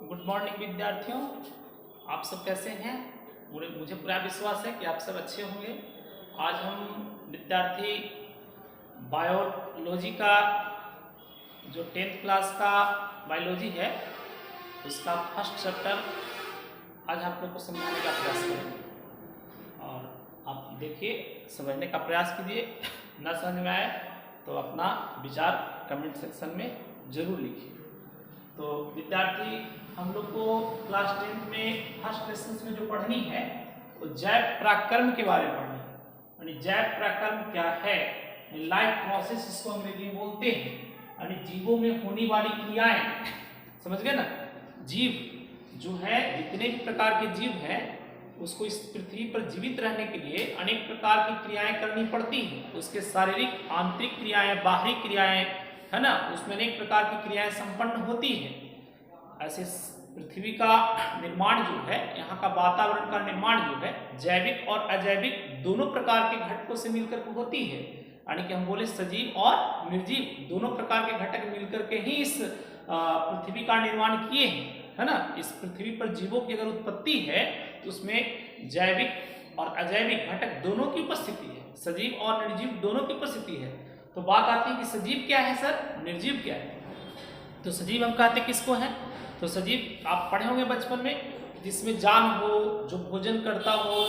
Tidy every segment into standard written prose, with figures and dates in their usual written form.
Good morning विद्यार्थियों, आप सब कैसे हैं। मुझे पूरा विश्वास है कि आप सब अच्छे होंगे। आज हम विद्यार्थी बायोलॉजी का जो 10th क्लास का बायोलॉजी है उसका फर्स्ट चैप्टर आज आप लोग को समझाने का प्रयास करेंगे और आप देखिए, समझने का प्रयास कीजिए। ना समझ में आए तो अपना विचार कमेंट सेक्शन में ज़रूर लिखिए। तो विद्यार्थी, हम लोग को क्लास 10th में फर्स्ट लेसन में जो पढ़नी है वो जैव पराक्रम के बारे में पढ़नी है। यानी जैव पराक्रम क्या है, लाइफ प्रोसेस इसको अंग्रेजी में बोलते हैं। यानी जीवों में होने वाली क्रियाएं, समझ गए ना। जीव जो है, जितने भी प्रकार के जीव हैं उसको इस पृथ्वी पर जीवित रहने के लिए अनेक प्रकार की क्रियाएं करनी पड़ती हैं। उसके शारीरिक आंतरिक क्रियाएं, बाहरी क्रियाएं, है ना, उसमें अनेक प्रकार की क्रियाएं संपन्न होती हैं। ऐसे पृथ्वी का निर्माण जो है, यहाँ का वातावरण का निर्माण जो है, जैविक और अजैविक दोनों प्रकार के घटकों से मिलकर होती है। यानी कि हम बोले सजीव और निर्जीव दोनों प्रकार के घटक मिलकर के ही इस पृथ्वी का निर्माण किए हैं, है ना। इस पृथ्वी पर जीवों की अगर उत्पत्ति है तो उसमें जैविक और अजैविक घटक दोनों की उपस्थिति है, सजीव और निर्जीव दोनों की उपस्थिति है। तो बात आती है कि सजीव क्या है सर, निर्जीव क्या है। तो सजीव हम कहते किसको है, तो सजीव आप पढ़े होंगे बचपन में, जिसमें जान हो, जो भोजन करता हो,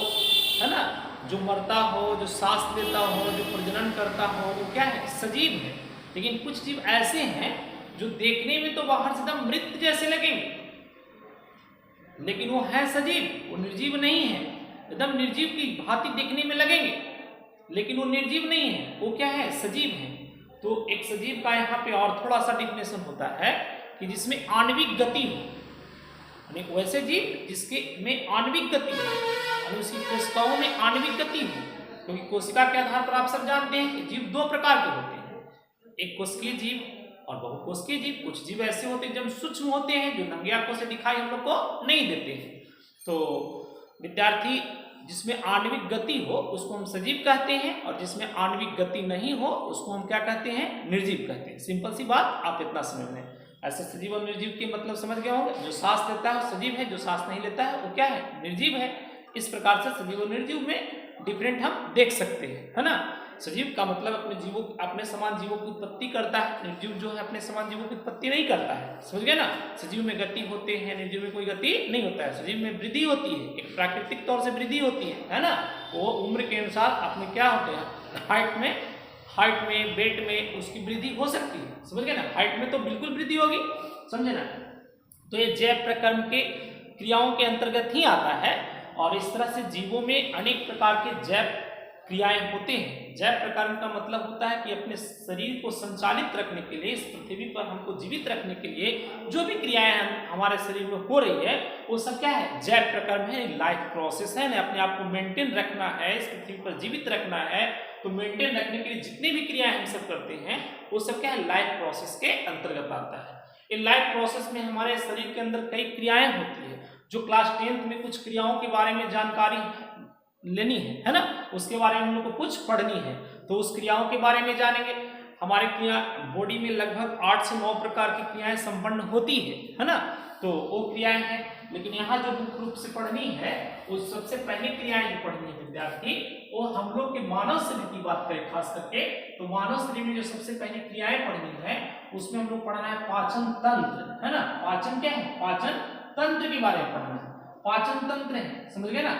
है ना, जो मरता हो, जो सांस लेता हो, जो प्रजनन करता हो, वो क्या है, सजीव है। लेकिन कुछ जीव ऐसे हैं जो देखने में तो बाहर से एकदम मृत जैसे लगेंगे, लेकिन वो है सजीव, वो निर्जीव नहीं है। एकदम निर्जीव की भांति देखने में लगेंगे लेकिन वो निर्जीव नहीं है, वो क्या है, सजीव है। तो एक सजीव का यहाँ पे और थोड़ा सा डिफिनेशन होता है कि जिसमें आणविक गति हो, यानी वैसे जीव जिसके में आणविक गति हो, यानी उसकी कोशिकाओं में आणविक गति हो। क्योंकि कोशिका के आधार पर आप सब जानते हैं कि जीव दो प्रकार के होते हैं, एक कोशिकीय जीव और बहुकोशिकीय जीव। कुछ जीव ऐसे होते हैं जो सूक्ष्म होते हैं, जो नंगे आंखों से दिखाई हम लोग को नहीं देते हैं। तो विद्यार्थी, जिसमें आणविक गति हो उसको हम सजीव कहते हैं, और जिसमें आणविक गति नहीं हो उसको हम क्या कहते हैं, निर्जीव कहते हैं। सिंपल सी बात, आप इतना समझ लें। ऐसे सजीव और निर्जीव के मतलब समझ गए होंगे। जो सांस लेता है वो सजीव है, जो सांस नहीं लेता है वो क्या है, निर्जीव है। इस प्रकार से सजीव और निर्जीव में डिफरेंट हम देख सकते हैं, है ना। सजीव का मतलब अपने समान जीवों की उत्पत्ति करता है, निर्जीव जो है अपने समान जीवों की उत्पत्ति नहीं करता है, समझ गए ना। सजीव में गति होते हैं, निर्जीव में कोई गति नहीं होता है। सजीव में वृद्धि होती है, एक प्राकृतिक तौर से वृद्धि होती है ना। वो उम्र के अनुसार अपने क्या होते हैं, हाइट में वेट में उसकी वृद्धि हो सकती है, समझ गए ना। हाइट में तो बिल्कुल वृद्धि होगी, समझे ना। तो ये जैव प्रक्रम के क्रियाओं के अंतर्गत ही आता है। और इस तरह से जीवों में अनेक प्रकार के जैव क्रियाएं होते हैं। जैव प्रक्रम का मतलब होता है कि अपने शरीर को संचालित रखने के लिए, इस पृथ्वी पर हमको जीवित रखने के लिए जो भी क्रियाएं हमारे शरीर में हो रही है वो सब क्या है, जैव प्रक्रम है, लाइफ प्रोसेस है। अपने आप को मेंटेन रखना है, इस पृथ्वी पर जीवित रखना है, तो मेंटेन रखने के लिए जितनी भी क्रियाएं हम सब करते हैं वो सब क्या है, लाइफ प्रोसेस के अंतर्गत आता है। इन लाइफ प्रोसेस में हमारे शरीर के अंदर कई क्रियाएं होती है। जो क्लास 10th में कुछ क्रियाओं के बारे में जानकारी लेनी है ना, उसके बारे में हम लोग को कुछ पढ़नी है, तो उस क्रियाओं के बारे में जानेंगे। हमारे क्रिया बॉडी में लगभग 8 से 9 प्रकार की क्रियाएं संपन्न होती है ना। तो वो क्रियाएं हैं, लेकिन यहाँ जो मुख्य रूप से पढ़नी है वो सबसे पहली क्रियाएं जो पढ़नी है विद्यार्थी, वो हम लोग के मानव शरीर की बात करें खास करके, तो मानव शरीर में जो सबसे पहली क्रियाएं पढ़नी है उसमें हम लोग पढ़ना है पाचन तंत्र, है ना। पाचन क्या है, पाचन तंत्र के बारे में पढ़ना है। पाचन तंत्र है, समझ गए ना,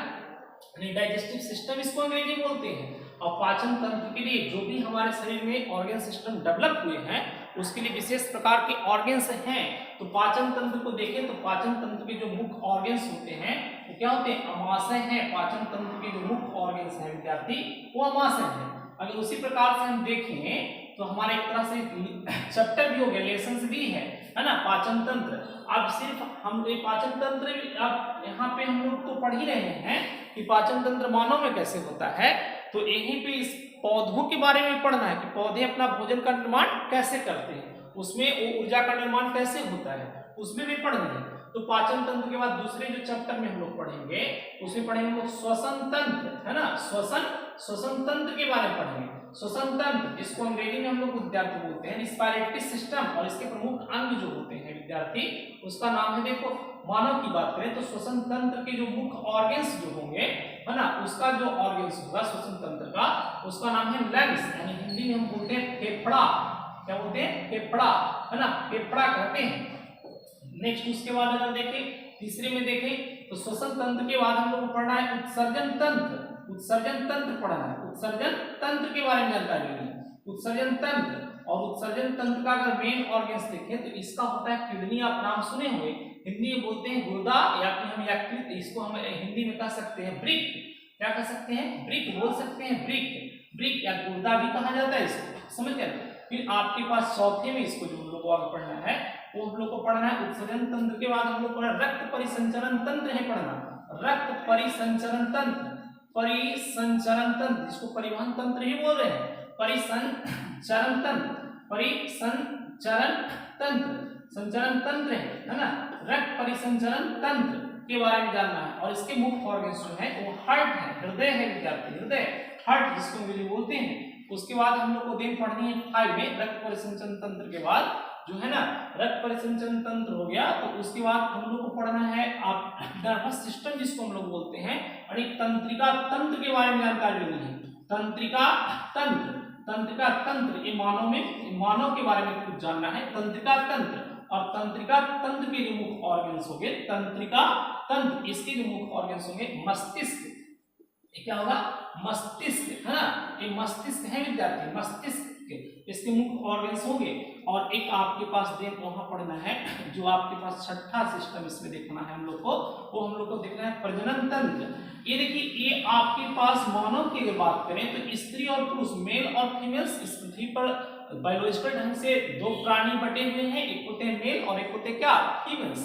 डाइजेस्टिव सिस्टम इसको अंग्रेजी बोलते हैं। और पाचन तंत्र के लिए जो भी हमारे शरीर में ऑर्गन सिस्टम डेवलप हुए हैं उसके लिए विशेष प्रकार के ऑर्गन्स हैं। तो पाचन तंत्र को देखें तो पाचन तंत्र के जो मुख्य ऑर्गन्स होते हैं वो क्या होते हैं, अमाशय हैं। पाचन तंत्र के जो मुख्य ऑर्गन्स हैं विद्यार्थी वो अमाशय हैं। अगर उसी प्रकार से हम देखें तो हमारा एक तरह से चैप्टर भी हो गया, लेसन्स भी है ना, पाचन तंत्र। अब सिर्फ हम ये पाचन तंत्र अब यहाँ पे हम लोग तो पढ़ ही रहे हैं कि पाचन तंत्र मानव में कैसे होता है, तो यहीं पे इस पौधों के बारे में पढ़ना है कि पौधे अपना भोजन का निर्माण कैसे करते हैं, उसमें वो ऊर्जा का निर्माण कैसे होता है, उसमें भी पढ़ना है। तो पाचन तंत्र के बाद दूसरे जो चैप्टर में हम लोग पढ़ेंगे उसमें पढ़ेंगे हम लोग श्वसन तंत्र, है ना। श्वसन तंत्र के बारे में पढ़ेंगे। श्वसन तंत्र, जिसको अंग्रेजी में हम लोग उद्यार्थी बोलते हैं, रिस्पिरेटरी सिस्टम, और इसके प्रमुख अंग जो होते हैं विद्यार्थी, उसका नाम है, देखो मानव की बात करें तो श्वसन तंत्र के जो मुख्य ऑर्गन्स जो होंगे, है ना, उसका जो ऑर्गन्स होगा श्वसन तंत्र का, उसका नाम है लंग्स, यानी हिंदी में हम बोलते हैं फेफड़ा। क्या बोलते हैं? फेफड़ा, है ना, फेफड़ा कहते हैं। नेक्स्ट उसके बाद अगर देखें तीसरे में देखें तो श्वसन तंत्र के बाद हम लोग को पढ़ना है उत्सर्जन तंत्र। उत्सर्जन तंत्र पढ़ना है, उत्सर्जन तंत्र के बारे में जानकारी लेनी है। उत्सर्जन तंत्र, और उत्सर्जन तंत्र का अगर मेन ऑर्गन्स देखें तो इसका होता है किडनी। आप नाम सुने होंगे, हिंदी में बोलते हैं गुर्दा, या फिर हम यकृत, इसको हम हिंदी में कह सकते हैं ब्रिक। क्या कह सकते हैं? ब्रिक बोल सकते हैं, ब्रिक, ब्रिक या गुर्दा भी कहा जाता है इसको, समझ गए। फिर आपके पास चौथे में इसको जो हम लोग को आगे पढ़ना है वो हम लोग को पढ़ना है उत्सर्जन तंत्र के बाद हम लोग पढ़ना रक्त परिसंचरण तंत्र है पढ़ना। रक्त परिसंचरण तंत्र, परिसंचरण तंत्र जिसको परिवहन तंत्र ही बोल रहे हैं, परिसंचरण तंत्र, परिसंचरण तंत्र, संचरण तंत्र है ना। रक्त परिसंचरण तंत्र के बारे में जानना है, और इसके मुख्य ऑर्गन्स जो है वो हार्ट है, हृदय है विद्यार्थी, हृदय, हार्ट जिसको अंग्रेजी बोलते हैं। उसके बाद हम लोग को दिन पढ़नी है 5 में रक्त परिसंचरण तंत्र के बाद जो है ना, रक्त परिसंचरण तंत्र हो गया तो उसके बाद हम लोग को पढ़ना है आप नर्वस सिस्टम जिसको हम लोग बोलते हैं, और एक तंत्रिका तंत्र के बारे में जानकारी लेनी है। तंत्रिका तंत्र, तंत्रिका तंत्र, ये मानव के बारे में कुछ जानना है। तंत्रिका तंत्र, और तंत्रिका तंत्र के जो मुख्य ऑर्गन्स होंगे, तंत्रिका तंत्र, इसके जो मुख्य ऑर्गन्स होंगे मस्तिष्क, क्या होगा? मस्तिष्क, है ना, ये मस्तिष्क है विद्यार्थी, मस्तिष्क इसके मुख्य ऑर्गन्स होंगे। और एक आपके पास देख वहां पढ़ना है जो आपके पास छठा सिस्टम इसमें देखना है हम लोग को, वो हम लोग को देखना है प्रजनन तंत्र। ये देखिए, ये आपके पास मानव की अगर बात करें तो स्त्री और पुरुष, मेल और फीमेल्स इस पृथ्वी पर बायोलॉजिकल ढंग से 2 प्राणी बटे हुए हैं, एक होते हैं मेल और एक होते हैं क्या? फीमेल्स।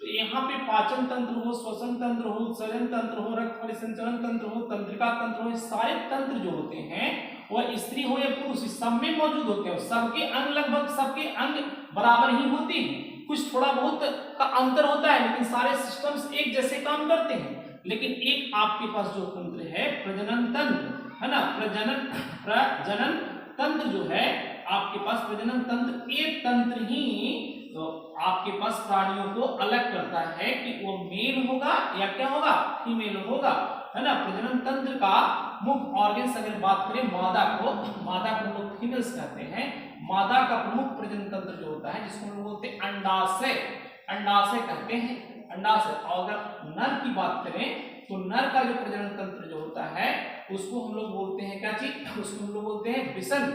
तो यहाँ पे पाचन तंत्र हो, श्वसन तंत्र हो, उत्सर्जन तंत्र हो, रक्त परिसंचरण तंत्र हो, तंत्रिका तंत्र हो, सारे तंत्र जो होते हैं वह स्त्री हो या पुरुष इस सब में मौजूद होते हैं। सबके अंग, लगभग सबके अंग बराबर ही होते हैं, कुछ थोड़ा बहुत का अंतर होता है, लेकिन सारे सिस्टम्स एक जैसे काम करते हैं। लेकिन एक आपके पास जो तंत्र है प्रजनन तंत्र, है ना, प्रजनन तंत्र जो है आपके पास, प्रजनन तंत्र, ये तंत्र ही तो आपके पास प्राणियों को अलग करता है कि वो मेल होगा या क्या होगा? फीमेल होगा, है ना। प्रजनन तंत्र का मुख्य ऑर्गन्स अगर बात करें मादा को हम लोग फीमेल्स कहते हैं। मादा का प्रमुख प्रजनन तंत्र जो होता है जिसको हम लोग बोलते हैं अंडाशय, अंडाशय कहते हैं, अंडाशय। और अगर नर की बात करें तो नर का जो प्रजनन तंत्र जो होता है उसको हम लोग बोलते हैं क्या चीज? उसको हम लोग बोलते हैं वृषण,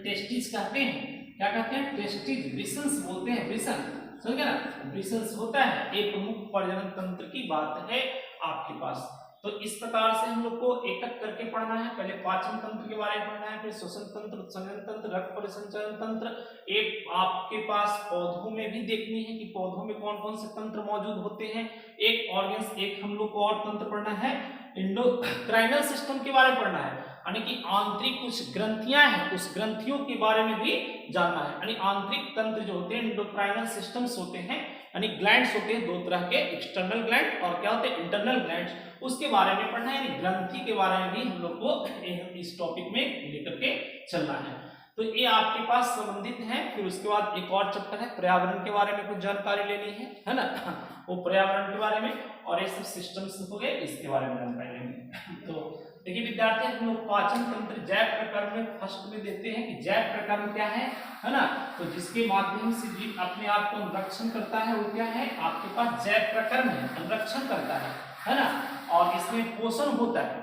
टेस्टिस कहते हैं। क्या कहते हैं? टेस्टिस, वृषण बोलते हैं, वृषण, समझ गए ना, वृषण होता है। एक प्रमुख प्रजनन तंत्र की बात है आपके पास। तो इस प्रकार से हम लोग को एक एक करके पढ़ना है। पहले पाचन तंत्र के बारे में पढ़ना है, फिर श्वसन तंत्र, उत्सर्जन तंत्र, रक्त परिसंचरण तंत्र। एक आपके पास पौधों में भी देखनी है कि पौधों में कौन कौन से तंत्र मौजूद होते हैं। एक ऑर्गन्स, एक हम लोग को और तंत्र पढ़ना है, एंडोक्राइनल सिस्टम के बारे में पढ़ना है, यानी कि आंतरिक कुछ ग्रंथियां हैं, उस ग्रंथियों के बारे में भी जानना है। यानी आंतरिक तंत्र जो होते हैं एंडोक्राइनल सिस्टम्स होते हैं, यानी ग्लैंड्स होते हैं 2 तरह के, एक्सटर्नल ग्लैंड और क्या होते हैं? Internal glands. उसके बारे में पढ़ना है, यानी ग्रंथि के बारे में भी हम लोग को इस टॉपिक में लेकर के चलना है। तो ये आपके पास संबंधित है। फिर उसके बाद एक और चैप्टर है पर्यावरण के बारे में कुछ जानकारी लेनी है ना, वो पर्यावरण के बारे में, और ये सब सिस्टम्स हो गए, इसके बारे में जानकारी लेंगे। तो देखिए विद्यार्थी, हम लोग पाचन तंत्र जैव प्रकरण में फर्स्ट में देते हैं कि जैव प्रकरण क्या है ना। तो जिसके माध्यम से जीव अपने आप को अनुरक्षण करता है वो क्या है? आपके पास जैव प्रकरण है, अनुरक्षण करता है ना। और इसमें पोषण होता है,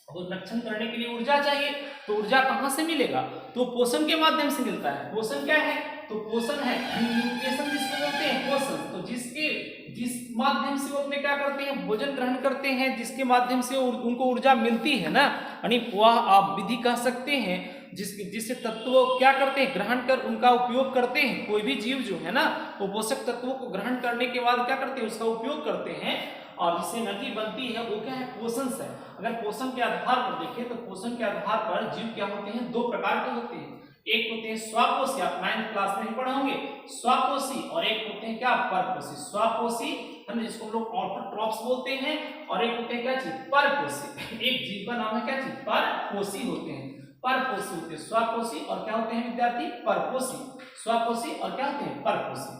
वो रक्षण करने के लिए ऊर्जा चाहिए, तो ऊर्जा कहाँ से मिलेगा? तो पोषण के माध्यम से मिलता है। पोषण क्या है? तो पोषण है न्यूट्रिशन जिसको बोलते हैं, पोषण। तो जिस माध्यम से वो अपने क्या करते हैं? भोजन ग्रहण करते हैं, जिसके माध्यम से उनको ऊर्जा मिलती है ना, यानी वह आप विधि कह सकते हैं जिससे तत्वों क्या करते हैं? ग्रहण कर उनका उपयोग करते हैं। कोई भी जीव जो है ना वो पोषक तत्वों को ग्रहण करने के बाद क्या करते हैं? उसका उपयोग करते हैं, और जिससे एनर्जी बनती है वो क्या है? पोषण से। अगर पोषण के आधार पर देखें तो पोषण के आधार पर जीव क्या होते हैं? 2 प्रकार के होते हैं। एक होते हैं स्वापोषी, आप 9th क्लास में ही पढ़े होंगे, स्वापोषी, और एक होते हैं क्या? परपोषी। स्वापोषी हम जिसको हम लोग ऑटोट्रॉप्स बोलते हैं, और एक होते हैं क्या चीज? परपोषी। एक जीव का नाम है क्या चीज? परपोषी होते हैं। परपोषी होते हैं। स्वपोषी और क्या होते हैं विद्यार्थी? परपोषी। स्वपोषी और क्या होते हैं? परपोषी।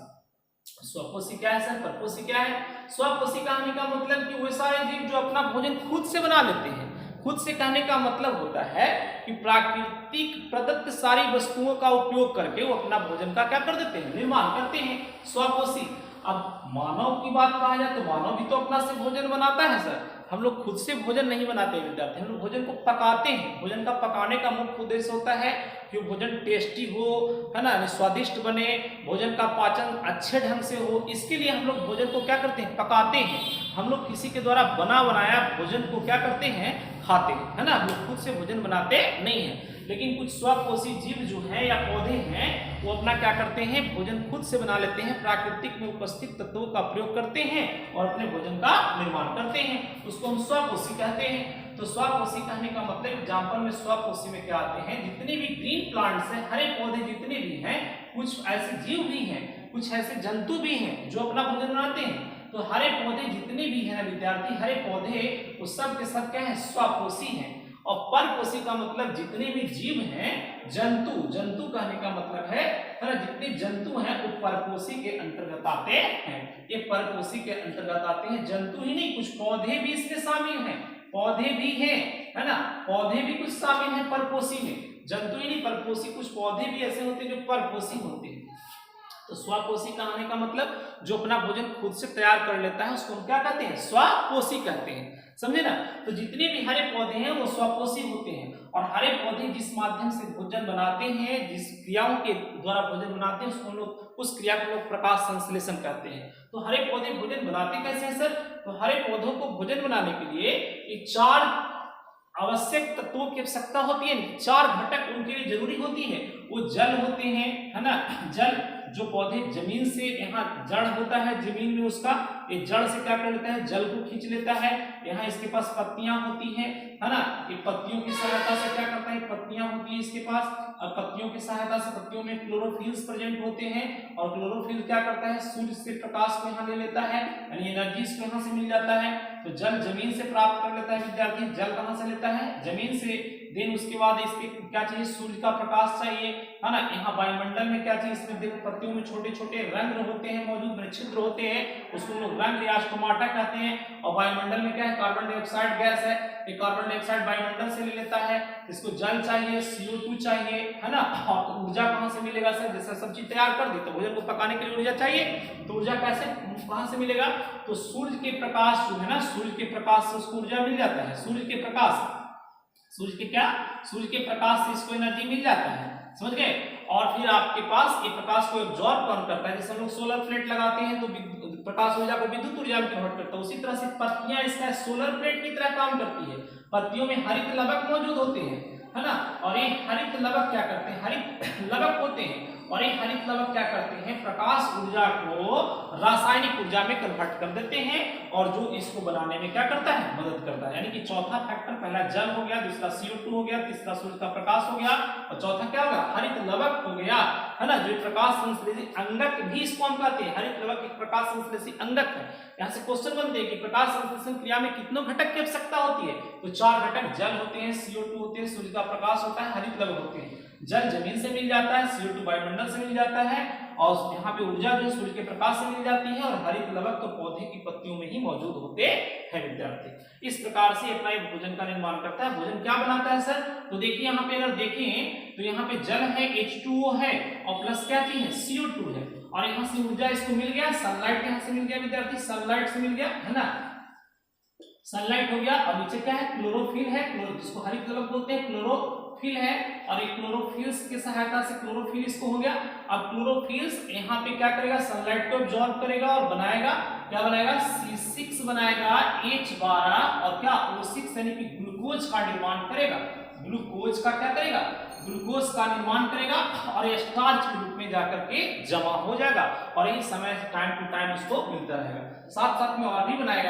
स्वपोषी क्या है सर? परपोषी क्या है? स्वपोषी कहने का मतलब कि वो सारे जीव जो अपना भोजन खुद से बना लेते हैं। खुद से कहने का मतलब होता है कि प्राकृतिक प्रदत्त सारी वस्तुओं का उपयोग करके वो अपना भोजन का क्या कर देते हैं? निर्माण करते हैं। स्वपोषी। अब मानव की बात कहा जाए तो मानव भी तो अपना से भोजन बनाता है सर। हम लोग खुद से भोजन नहीं बनाते विद्यार्थी, हम लोग भोजन को पकाते हैं। भोजन का पकाने का मुख्य उद्देश्य होता है कि भोजन टेस्टी हो, है ना, स्वादिष्ट बने, भोजन का पाचन अच्छे ढंग से हो। इसके लिए हम लोग भोजन को क्या करते हैं? पकाते हैं। हम लोग किसी के द्वारा बना बनाया भोजन को क्या करते हैं? खाते हैं, है ना। हम लोग खुद से भोजन बनाते नहीं हैं। लेकिन कुछ स्वपोषी जीव जो हैं या पौधे हैं वो अपना क्या करते हैं? भोजन खुद से बना लेते हैं। प्राकृतिक में उपस्थित तत्वों का प्रयोग करते हैं और अपने भोजन का निर्माण करते हैं। उसको हम स्वपोषी कहते हैं। तो स्वपोषी कहने का मतलब एग्जाम्पल में स्वपोषी में क्या आते हैं? जितने भी ग्रीन प्लांट्स हैं, हरे पौधे जितने भी हैं, कुछ ऐसे जीव भी हैं, कुछ ऐसे जंतु भी हैं जो अपना भोजन बनाते हैं। तो हरे पौधे जितने भी हैं विद्यार्थी, हरे पौधे वो सब के सब क्या है? स्वपोषी हैं। और परपोषी का मतलब जितने भी जीव हैं, जंतु, जंतु कहने का मतलब है ना, जितने जंतु हैं वो परपोषी के अंतर्गत आते हैं। ये परपोषी के अंतर्गत आते हैं। जंतु ही नहीं, कुछ पौधे भी इसमें शामिल हैं। पौधे भी हैं, है ना, पौधे भी कुछ शामिल हैं परपोषी में। जंतु ही नहीं, परपोषी कुछ पौधे भी ऐसे होते हैं जो परपोषी होते हैं। तो स्वपोषी कहने का मतलब जो अपना भोजन खुद से तैयार कर लेता है उसको हम क्या कहते हैं? स्वपोषी कहते हैं। समझे ना। तो जितने भी हरे पौधे हैं वो स्वपोषी होते हैं। और हरे पौधे जिस माध्यम से भोजन बनाते हैं, जिस क्रियाओं के द्वारा भोजन बनाते हैं, उसको लोग, उस क्रिया को लोग प्रकाश संश्लेषण कहते हैं। तो हरे पौधे भोजन बनाते कैसे हैं सर? तो हरे पौधों को भोजन बनाने के लिए ये 4 आवश्यक तत्वों की आवश्यकता होती है। 4 घटक उनके लिए जरूरी होती है। वो जल होते हैं, है ना, जल, जो पौधे जमीन से, यहाँ जड़ होता है जमीन में उसका, ये जड़ से क्या कर लेता है? जल को खींच लेता है। यहाँ इसके पास पत्तियां होती हैं, है ना, ये पत्तियों की सहायता से क्या करता है? पत्तियां होती है इसके पास, और पत्तियों की सहायता से, पत्तियों में क्लोरोफिल्स प्रेजेंट होते हैं। और क्लोरोफिल क्या करता है? सूर्य से प्रकाश को यहाँ ले लेता है, यानी एनर्जी इसको यहाँ से मिल जाता है। तो जल जमीन से प्राप्त कर लेता है विद्यार्थी। जल कहाँ से लेता है? जमीन से। देन उसके बाद इसके क्या चाहिए? सूर्य का प्रकाश चाहिए, है ना। यहाँ वायुमंडल में क्या चाहिए? इसमें देखो पत्तियों में छोटे छोटे रंध्र होते हैं, मौजूद छिद्र होते हैं, उसको लोग रंध्र या स्टोमाटा कहते हैं। और वायुमंडल में क्या है? कार्बन डाइऑक्साइड गैस है। ये कार्बन डाइऑक्साइड वायुमंडल से ले लेता है। इसको जल चाहिए, CO2 चाहिए, है ना। और ऊर्जा कहाँ से मिलेगा सर? जैसे सब्जी तैयार कर दी तो भोजन को पकाने के लिए ऊर्जा चाहिए। तो ऊर्जा कैसे, कहाँ से मिलेगा? तो सूर्य के प्रकाश जो है ना, सूर्य के प्रकाश से उसको ऊर्जा मिल जाता है। सूर्य के प्रकाश, सूर्य के क्या? सूर्य के प्रकाश से इसको एनर्जी मिल जाता है। समझ गए। और फिर आपके पास ये प्रकाश को एब्जॉर्ब कौन करता है? जैसे हम लोग सोलर प्लेट लगाते हैं तो प्रकाश ऊर्जा को विद्युत ऊर्जा में कन्वर्ट करता है। उसी तरह से पत्तियां इसका सोलर प्लेट की तरह काम करती है। पत्तियों में हरित लवक मौजूद होते हैं, है ना। और ये हरित लवक क्या करते हैं? हरित लवक होते हैं। और ये हरित लवक क्या करते हैं? प्रकाश ऊर्जा को रासायनिक ऊर्जा में कन्वर्ट कर देते हैं, और जो इसको बनाने में क्या करता है? मदद करता है। यानी कि चौथा फैक्टर, पहला जल हो गया, दूसरा CO2 हो गया, तीसरा सूर्य का प्रकाश हो गया, और चौथा क्या होगा? हरित लवक हो गया, है ना। जो प्रकाश संश्लेषी अंगक भी इसको हम कहते हैं। हरित लवक एक प्रकाश संश्लेषी अंगक है। यहाँ से क्वेश्चन बनते हैं कि प्रकाश संश्लेषण क्रिया में कितनों घटक की आवश्यकता होती है? तो 4 घटक, जल होते हैं, CO2 होते हैं, सूर्य का प्रकाश होता है, हरित लवक होते हैं। जल जमीन से मिल जाता है, CO2 वायुमंडल से मिल जाता है, और यहाँ पे ऊर्जा जो सूर्य के प्रकाश से मिल जाती है, और हरित लवक तो पौधे की पत्तियों में ही मौजूद होते हैं विद्यार्थी। इस प्रकार से अपना भोजन का निर्माण करता है। भोजन क्या बनाता है सर? तो देखिए यहाँ पे अगर देखें तो यहाँ पे जल है, H2O है, और प्लस क्या चीज है? CO2 है। और यहाँ से ऊर्जा इसको मिल गया, सनलाइट यहाँ से मिल गया विद्यार्थी, सनलाइट से मिल गया, है ना, सनलाइट हो गया। और नीचे क्या है? क्लोरोफिल है, जिसको हरित लवक बोलते हैं, क्लोरोफिल है। और एक क्लोरोफिल्स की सहायता से क्लोरोफिल इसको हो गया। अब क्लोरोफिल्स यहाँ पे क्या करेगा? सनलाइट को एब्जॉर्ब करेगा और बनाएगा, क्या बनाएगा? C6 बनाएगा, H12, और क्या? O6 यानी कि ग्लूकोज का निर्माण करेगा। ग्लूकोज का क्या करेगा? ग्लूकोज का निर्माण करेगा, और ये स्टार्च के रूप में जाकर के जमा हो जाएगा, और ये समय टाइम टू टाइम उसको मिलता रहेगा। साथ साथ में और भी बनाएगा।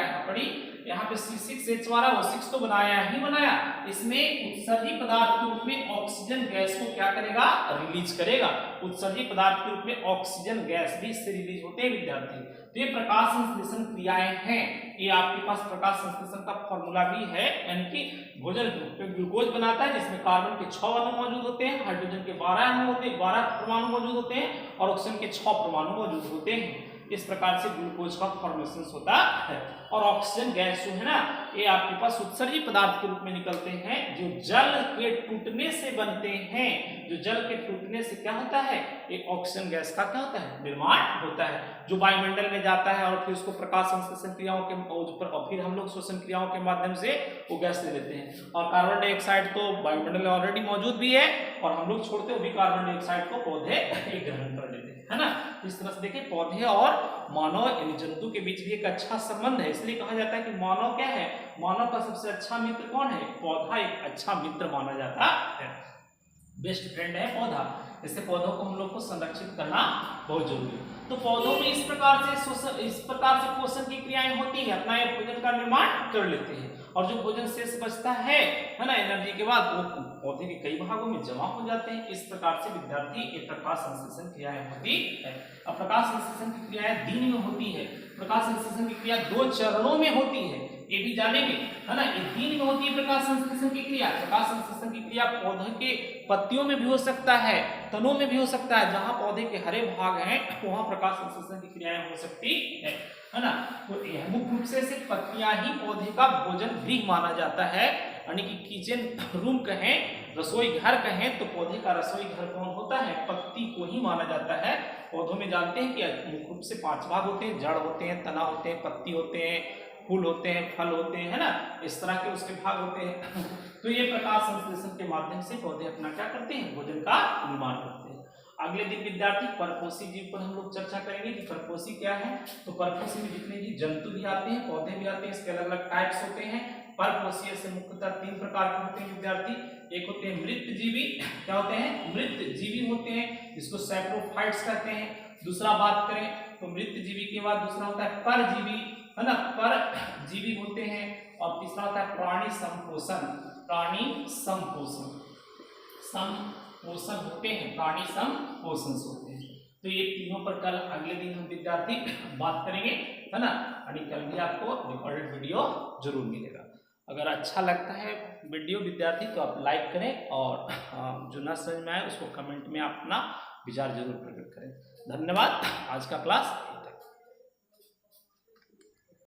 यहाँ पे C6H12 O6 तो बनाया ही बनाया, इसमें उत्सर्जी पदार्थ के रूप में ऑक्सीजन गैस को क्या करेगा? रिलीज करेगा। उत्सर्जी पदार्थ के रूप में ऑक्सीजन गैस भी इससे रिलीज होते हैं विद्यार्थी। तो ये प्रकाश संश्लेषण क्रियाएं हैं। ये आपके पास प्रकाश संश्लेषण का फॉर्मूला भी है, यानी कि भोजन ग्लूकोज बनाता है जिसमें कार्बन के 6 अणु मौजूद होते हैं, हाइड्रोजन के 12 अणु होते हैं, 12 परमाणु मौजूद होते हैं और ऑक्सीजन के 6 परमाणु मौजूद होते हैं। इस प्रकार से ग्लूकोज का फॉर्मेशन होता है। और ऑक्सीजन गैस जो है ना, ये आपके पास उत्सर्जी पदार्थ के रूप में निकलते हैं जो जल के टूटने से बनते हैं। जो जल के टूटने से क्या होता है, एक ऑक्सीजन गैस का क्या होता है, निर्माण होता है, जो वायुमंडल में जाता है और फिर उसको प्रकाश संश्लेषण क्रियाओं के ऊपर और फिर हम लोग श्वसन क्रियाओं के माध्यम से वो गैस ले लेते हैं। और कार्बन डाइऑक्साइड तो वायुमंडल में ऑलरेडी मौजूद भी है और हम लोग छोड़ते हुए भी कार्बन डाइऑक्साइड को पौधे ग्रहण कर लेते हैं, है ना। इस तरह से देखिए पौधे और मानव यानी जंतु के बीच भी एक अच्छा संबंध है। इसलिए कहा जाता है कि मानव क्या है, मानव का सबसे अच्छा मित्र कौन है, पौधा एक अच्छा मित्र माना जाता है, बेस्ट फ्रेंड है पौधा। इससे पौधों को हम लोग को संरक्षित करना बहुत जरूरी है। तो पौधों में इस प्रकार से पोषण की क्रियाएं होती है, अपना भोजन का निर्माण कर लेते हैं और जो भोजन शेष बचता है ना एनर्जी के बाद, वो पौधे के कई भागों में जमा हो जाते हैं। इस प्रकार से विद्यार्थी एक प्रकाश संश्लेषण क्रियाएं होती है। अब प्रकाश संश्लेषण की क्रियाएं दिन में होती है। प्रकाश संश्लेषण की क्रिया 2 चरणों में होती है, ये भी जानेंगे, है ना। एक दिन में होती है प्रकाश संश्लेषण की क्रिया। प्रकाश संश्लेषण की क्रिया पौधे के पत्तियों में भी हो सकता है, तनों में भी हो सकता है, जहां पौधे के हरे भाग हैं वहां प्रकाश संश्लेषण की क्रियाएं हो सकती है ना। तो मुख्य रूप से पत्तियां ही पौधे का भोजन गृह माना जाता है, यानी कि किचन रूम कहें, रसोई घर कहें, तो पौधे का रसोई घर कौन होता है, पत्ती को ही माना जाता है। पौधों में जानते हैं कि मुख्य रूप से 5 भाग होते हैं, जड़ होते हैं, तना होते हैं, पत्ती होते हैं, फूल होते हैं, फल होते हैं, है ना, इस तरह के उसके भाग होते हैं। तो ये प्रकाश संश्लेषण के माध्यम से पौधे अपना क्या करते हैं, भोजन का निर्माण करते हैं। अगले दिन विद्यार्थी परपोषी जीव पर हम लोग चर्चा करेंगे कि परपोषी क्या है। तो परपोषी में जितने भी जंतु भी आते हैं, पौधे भी आते हैं, इसके अलग अलग टाइप्स होते हैं। परपोषीय से मुख्यतः 3 प्रकार के होते हैं विद्यार्थी। एक होते हैं मृतजीवी, क्या होते हैं, मृतजीवी होते हैं, इसको सैप्रोफाइट्स कहते हैं। दूसरा बात करें तो मृतजीवी के बाद दूसरा होता है परजीवी, है ना, परजीवी होते हैं। और तीसरा होता है प्राणी संपोषण, प्राणी संपोषण, संपोषण होते हैं, प्राणी संपोषण होते हैं। तो ये तीनों पर कल अगले दिन हम विद्यार्थी बात करेंगे, है ना। यानी कल भी आपको रिकॉर्डेड वीडियो जरूर मिलेगा। अगर अच्छा लगता है वीडियो विद्यार्थी तो आप लाइक करें और जो ना समझ में आए उसको कमेंट में अपना विचार जरूर प्रकट करें। धन्यवाद। आज का क्लास